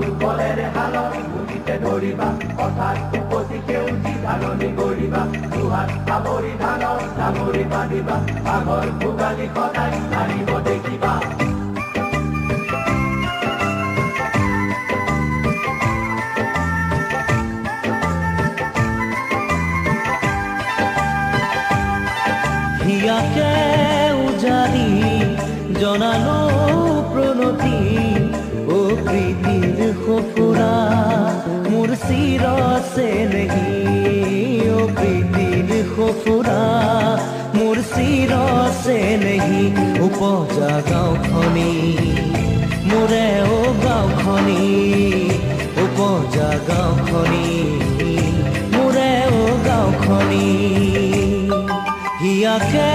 দুৰ্বলেৰে হালত বুজিতে ধৰিবা অৰ্থাৎ উপজিকেও যি ধাননি কৰিবা দুহাত সামৰি ধানৰ ডাঙৰি বান্ধিবা মাঘৰ ভোগালী সদায় আহিব দেখিবা হিয়াকে উজালি জনালো প্ৰণতি ও প্ৰীতিৰ সফুৰা মোৰ চিৰছে নেহি ও প্ৰীতিৰ সফুৰা মোৰ চিৰছে নেহি উপজা গাঁওখনি মোৰে ও গাঁওখনি উপজা গাঁওখনি মোৰে ও গাঁওখনি হিয়াকে